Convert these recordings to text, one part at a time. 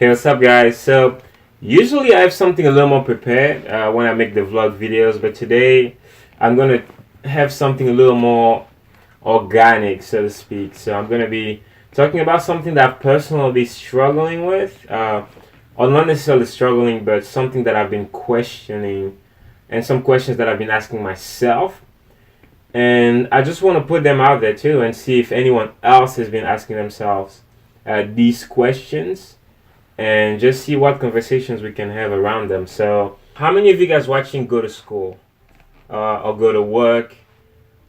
Hey, what's up, guys? So, usually I have something a little more prepared when I make the vlog videos, but today I'm gonna have something a little more organic, so to speak. So, I'm gonna be talking about something that I've personally struggling with, or not necessarily struggling, but something that I've been questioning, and some questions that I've been asking myself. And I just want to put them out there too and see if anyone else has been asking themselves these questions and just see what conversations we can have around them. So, how many of you guys watching go to school or go to work,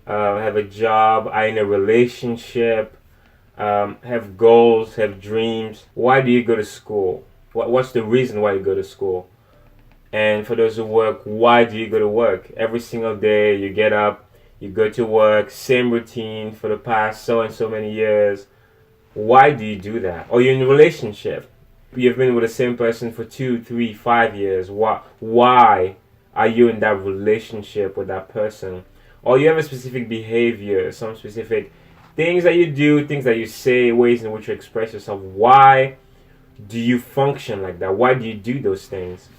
have a job, are in a relationship, have goals, have dreams? Why do you go to school? What's the reason why you go to school? And for those who work, why do you go to work? Every single day you get up, you go to work, same routine for the past so and so many years. Why do you do that? Or you're in a relationship. You've been with the same person for 2, 3, 5 years. Why are you in that relationship with that person? Or you have a specific behavior, some specific things that you do, things that you say, ways in which you express yourself. Why do you function like that? Why do you do those things?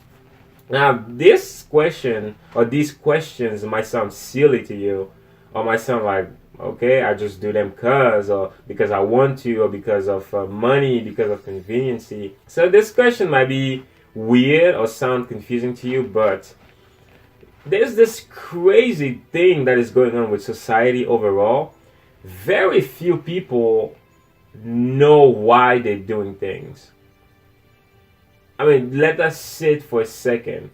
Now, this question or these questions might sound silly to you, or might sound like, okay, I just do them or because I want to, or because of money, because of conveniency. So this question might be weird or sound confusing to you, but there's this crazy thing that is going on with society overall. Very few people know why they're doing things. I mean, let us sit for a second.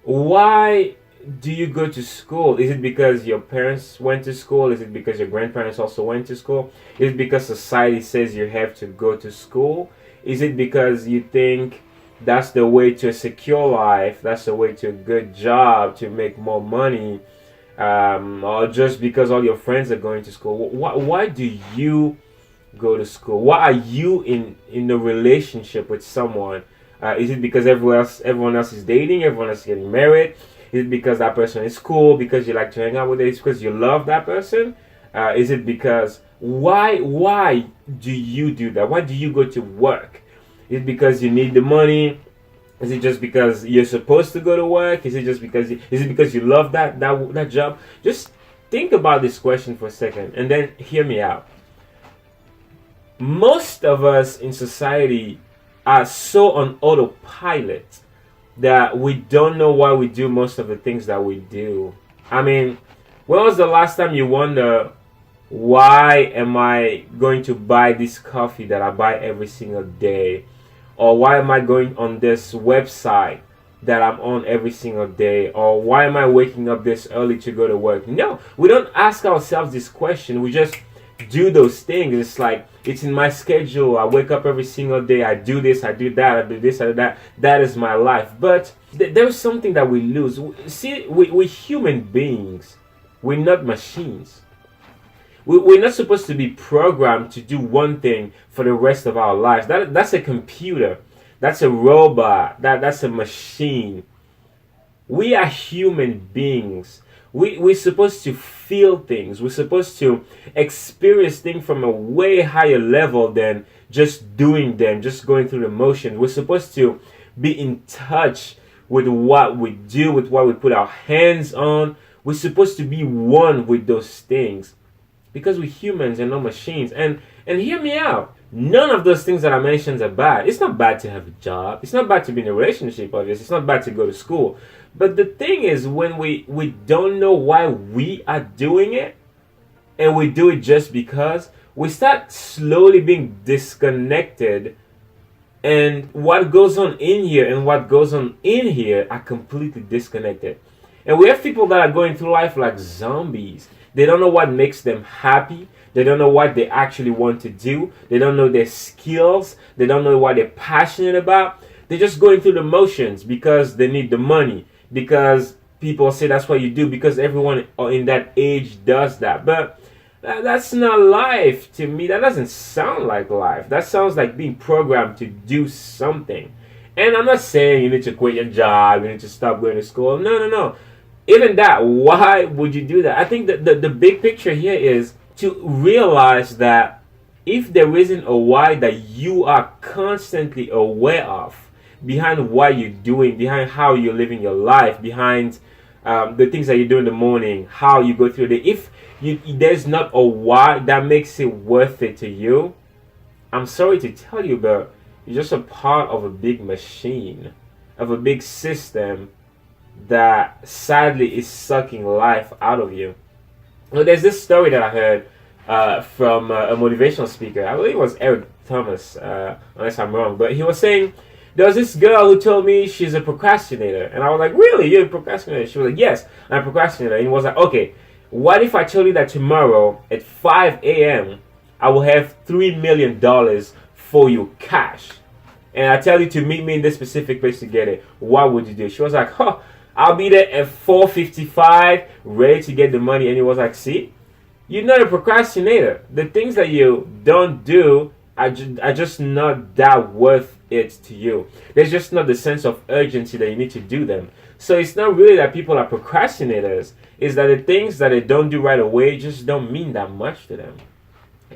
Why do you go to school? Is it because your parents went to school? Is it because your grandparents also went to school? Is it because society says you have to go to school? Is it because you think that's the way to a secure life? That's the way to a good job, to make more money? Or just because all your friends are going to school? Why do you go to school? Why are you in a relationship with someone? Is it because everyone else is dating, everyone else is getting married? Is it because that person is cool, because you like to hang out with it? Is it because you love that person? Is it because why do you do that? Why do you go to work? Is it because you need the money? Is it just because you're supposed to go to work? Is it just because you love that job? Just think about this question for a second and then hear me out. Most of us in society are so on autopilot that we don't know why we do most of the things that we do. I mean, when was the last time you wonder, why am I going to buy this coffee that I buy every single day? Or why am I going on this website that I'm on every single day? Or why am I waking up this early to go to work? No, we don't ask ourselves this question. We just do those things. It's like, it's in my schedule. I wake up every single day. I do this, I do that, I do this, I do that. That is my life. But there's something that we lose. See, we're human beings. We're not machines. We're not supposed to be programmed to do one thing for the rest of our lives. That's a computer. That's a robot. That's a machine. We are human beings. We're supposed to feel things. We're supposed to experience things from a way higher level than just doing them, just going through the motion. We're supposed to be in touch with what we do, with what we put our hands on. We're supposed to be one with those things because we're humans and not machines. And hear me out. None of those things that I mentioned are bad. It's not bad to have a job. It's not bad to be in a relationship, obviously. It's not bad to go to school. But the thing is, when we don't know why we are doing it, and we do it just because, we start slowly being disconnected. And what goes on in here and what goes on in here are completely disconnected. And we have people that are going through life like zombies. They don't know what makes them happy. They don't know what they actually want to do. They don't know their skills. They don't know what they're passionate about. They're just going through the motions because they need the money. Because people say that's what you do. Because everyone in that age does that. But that's not life to me. That doesn't sound like life. That sounds like being programmed to do something. And I'm not saying you need to quit your job. You need to stop going to school. No. Even that, why would you do that? I think that the big picture here is to realize that if there isn't a why that you are constantly aware of behind what you're doing, behind how you're living your life, behind the things that you do in the morning, how you go through the day, if there's not a why that makes it worth it to you, I'm sorry to tell you, but you're just a part of a big machine, of a big system that sadly is sucking life out of you. Well, there's this story that I heard from a motivational speaker. I believe it was Eric Thomas, unless I'm wrong. But he was saying there was this girl who told me she's a procrastinator. And I was like, really? You're a procrastinator? She was like, yes, I'm a procrastinator. And he was like, okay, what if I told you that tomorrow at 5 a.m. I will have $3 million for you cash? And I tell you to meet me in this specific place to get it. What would you do? She was like, huh, I'll be there at 4:55, ready to get the money. And he was like, see, you're not a procrastinator. The things that you don't do are just not that worth it to you. There's just not the sense of urgency that you need to do them. So it's not really that people are procrastinators. It's that the things that they don't do right away just don't mean that much to them.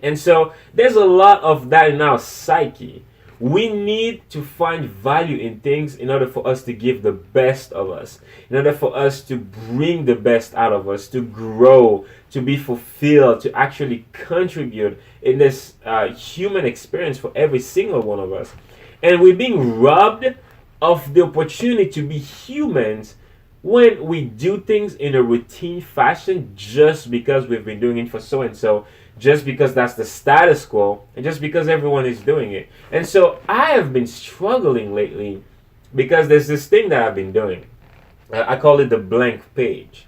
And so there's a lot of that in our psyche. We need to find value in things in order for us to give the best of us, in order for us to bring the best out of us, to grow, to be fulfilled, to actually contribute in this human experience for every single one of us. And we're being robbed of the opportunity to be humans when we do things in a routine fashion just because we've been doing it for so and so, just because that's the status quo, and just because everyone is doing it. And so I have been struggling lately because there's this thing that I've been doing. I call it the blank page.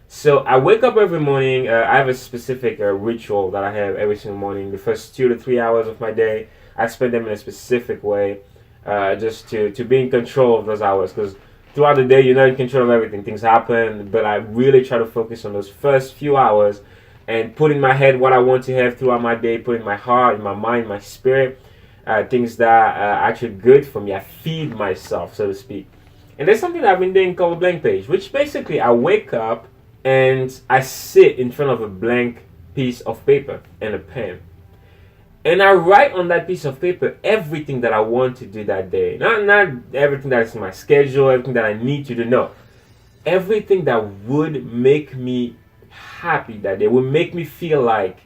So I wake up every morning. I have a specific ritual that I have every single morning. The first 2 to 3 hours of my day, I spend them in a specific way, just to be in control of those hours. Because throughout the day, you're not in control of everything. Things happen, but I really try to focus on those first few hours and put in my head what I want to have throughout my day, put in my heart, in my mind, my spirit, things that are actually good for me. I feed myself, so to speak. And there's something that I've been doing called a blank page, which basically I wake up and I sit in front of a blank piece of paper and a pen. And I write on that piece of paper everything that I want to do that day. Not everything that is in my schedule, everything that I need to do, no. Everything that would make me happy that day, would make me feel like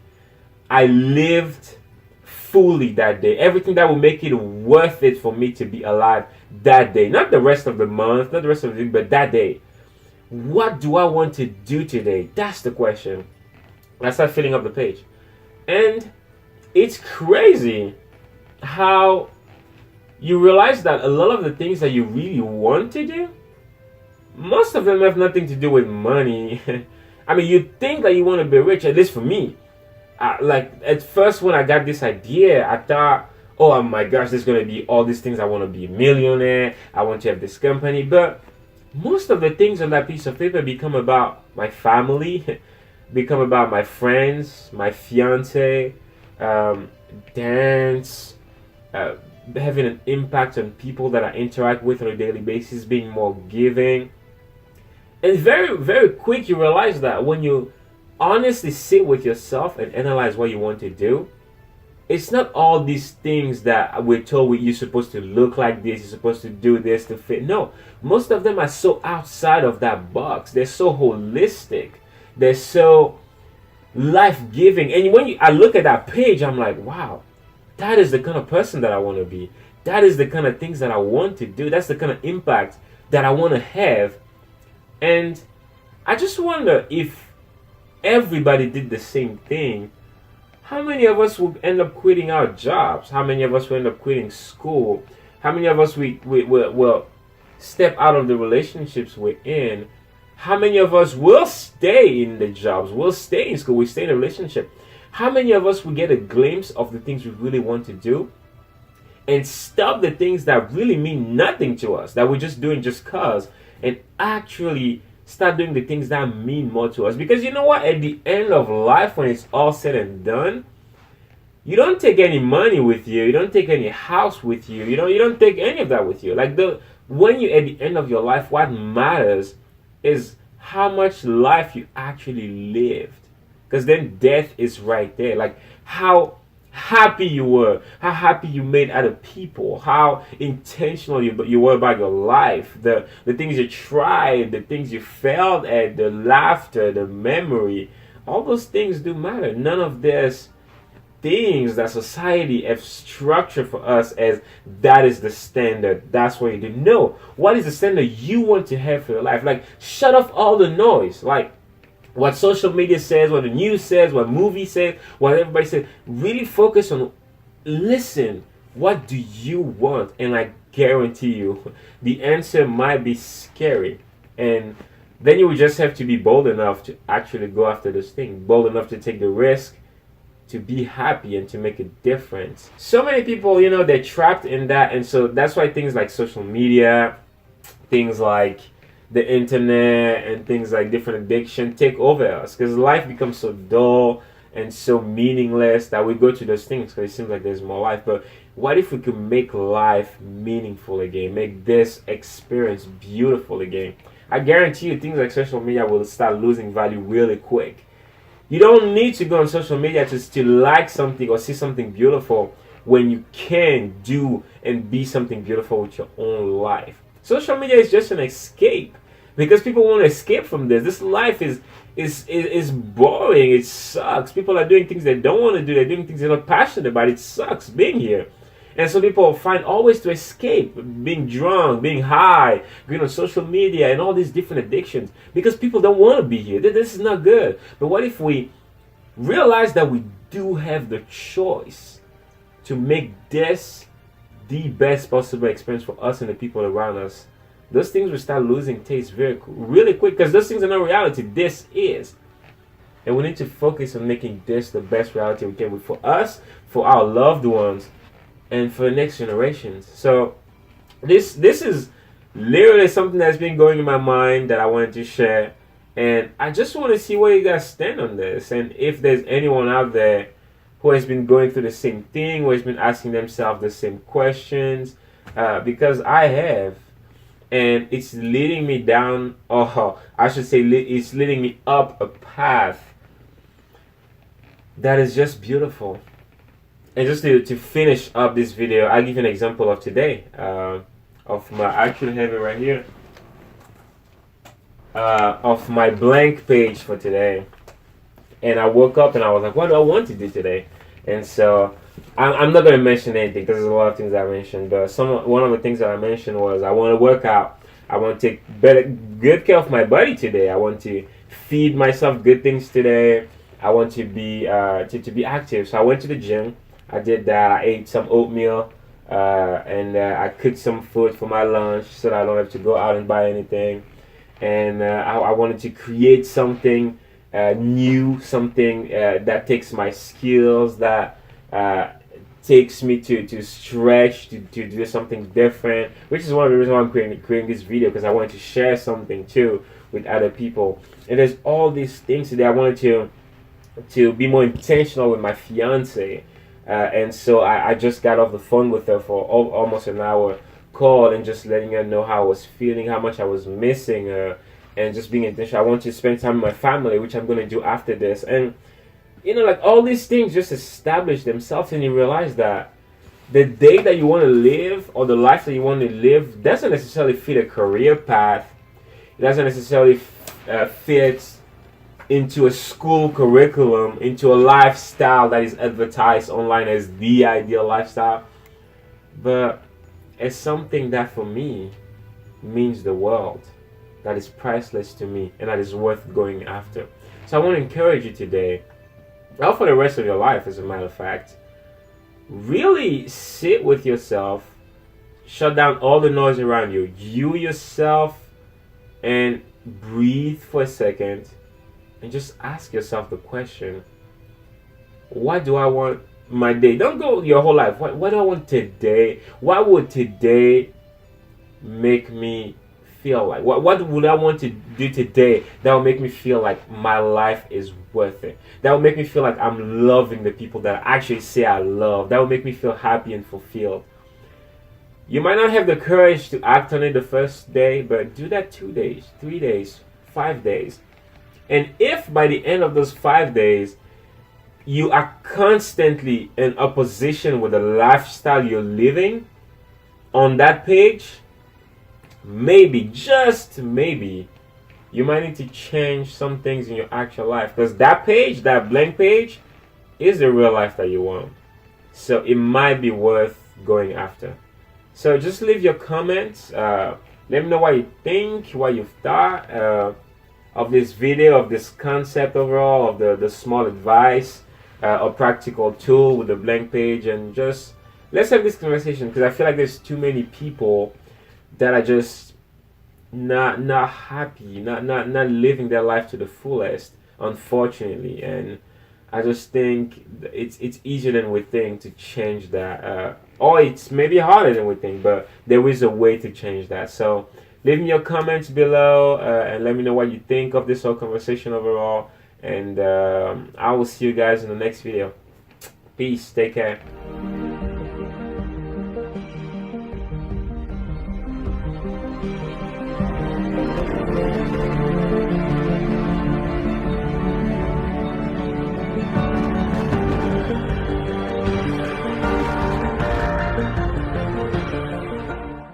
I lived fully that day. Everything that would make it worth it for me to be alive that day. Not the rest of the month, not the rest of the week, but that day. What do I want to do today? That's the question. I start filling up the page. And it's crazy how you realize that a lot of the things that you really want to do, most of them have nothing to do with money. I mean, you think that you want to be rich, at least for me. Like, at first when I got this idea, I thought, oh my gosh, there's going to be all these things. I want to be a millionaire. I want to have this company. But most of the things on that piece of paper become about my family, become about my friends, my fiance, dance, having an impact on people that I interact with on a daily basis, being more giving. And very, very quick you realize that when you honestly sit with yourself and analyze what you want to do, it's not all these things that we're told you're supposed to look like this, you're supposed to do this to fit. No, most of them are so outside of that box. They're so holistic. They're so life-giving. And when I look at that page, I'm like, wow, that is the kind of person that I want to be. That is the kind of things that I want to do. That's the kind of impact that I want to have. And I just wonder, if everybody did the same thing, how many of us would end up quitting our jobs? How many of us will end up quitting school? How many of us will step out of the relationships we're in? How many of us will stay in the jobs, will stay in school, will stay in a relationship? How many of us will get a glimpse of the things we really want to do and stop the things that really mean nothing to us, that we're just doing just cause, and actually start doing the things that mean more to us? Because you know what? At the end of life, when it's all said and done, you don't take any money with you. You don't take any house with you. You don't take any of that with you. Like, when you're at the end of your life, what matters is how much life you actually lived. Because then death is right there. Like, how happy you were, how happy you made other people, how intentional you were about your life, the things you tried, the things you failed at, the laughter, the memory, all those things do matter. None of this things that society have structured for us as that is the standard, that's what you do. No, what is the standard you want to have for your life? Like, shut off all the noise. Like, what social media says, what the news says, what movie says, what everybody says. Really focus on, listen, what do you want? And I guarantee you, the answer might be scary. And then you would just have to be bold enough to actually go after this thing, bold enough to take the risk, to be happy and to make a difference. So many people, they're trapped in that. And so that's why things like social media, things like the internet, and things like different addiction take over us, because life becomes so dull and so meaningless that we go to those things because it seems like there's more life. But what if we could make life meaningful again, make this experience beautiful again? I guarantee you things like social media will start losing value really quick. You don't need to go on social media to like something or see something beautiful when you can do and be something beautiful with your own life. Social media is just an escape because people want to escape from this. This life is boring. It sucks. People are doing things they don't want to do. They're doing things they're not passionate about. It sucks being here. And so people find always to escape, being drunk, being high, going on social media, and all these different addictions because people don't want to be here. This is not good. But what if we realize that we do have the choice to make this the best possible experience for us and the people around us? Those things will start losing taste really quick, because those things are not reality. This is. And we need to focus on making this the best reality we can for us, for our loved ones, and for the next generations. So this is literally something that's been going in my mind that I wanted to share. And I just want to see where you guys stand on this. And if there's anyone out there who has been going through the same thing, who has been asking themselves the same questions, because I have. And it's leading me down, or I should say, it's leading me up a path that is just beautiful. And just to finish up this video, I'll give you an example of today, of my, I actually have it right here, of my blank page for today. And I woke up and I was like, what do I want to do today? And so I'm not going to mention anything because there's a lot of things I mentioned, but one of the things that I mentioned was I want to work out. I want to take good care of my body today. I want to feed myself good things today. I want to be active. So I went to the gym. I did that. I ate some oatmeal, and I cooked some food for my lunch so that I don't have to go out and buy anything. And I wanted to create something new, something that takes my skills, that takes me to stretch, to do something different, which is one of the reasons why I'm creating this video, because I wanted to share something too with other people. And there's all these things today. I wanted to be more intentional with my fiance, and so I just got off the phone with her for almost an hour call, and just letting her know how I was feeling, how much I was missing her, and just being intentional. I want to spend time with my family, which I'm going to do after this. And like all these things just establish themselves, and you realize that the day that you want to live, or the life that you want to live, doesn't necessarily fit a career path. It doesn't necessarily fit into a school curriculum, into a lifestyle that is advertised online as the ideal lifestyle. But it's something that for me means the world, that is priceless to me, and that is worth going after. So I want to encourage you today, or for the rest of your life as a matter of fact, really sit with yourself, shut down all the noise around you, yourself, and breathe for a second, and just ask yourself the question, what do I want my day? Don't go your whole life. What do I want today? What would today make me feel like? What would I want to do today that will make me feel like my life is worth it? That will make me feel like I'm loving the people that I actually say I love. That will make me feel happy and fulfilled. You might not have the courage to act on it the first day, but do that 2 days, 3 days, 5 days. And if by the end of those 5 days you are constantly in opposition with the lifestyle you're living on that page, maybe, just maybe, you might need to change some things in your actual life, because that page, that blank page, is the real life that you want. So it might be worth going after. So just leave your comments. Let me know what you think, what you've thought of this video, of this concept overall, of the small advice or practical tool with the blank page. And just let's have this conversation, because I feel like there's too many people that are just not happy, not living their life to the fullest, unfortunately. And I just think it's easier than we think to change that, or it's maybe harder than we think, but there is a way to change that. So leave me your comments below and let me know what you think of this whole conversation overall. And I will see you guys in the next video. Peace. Take care.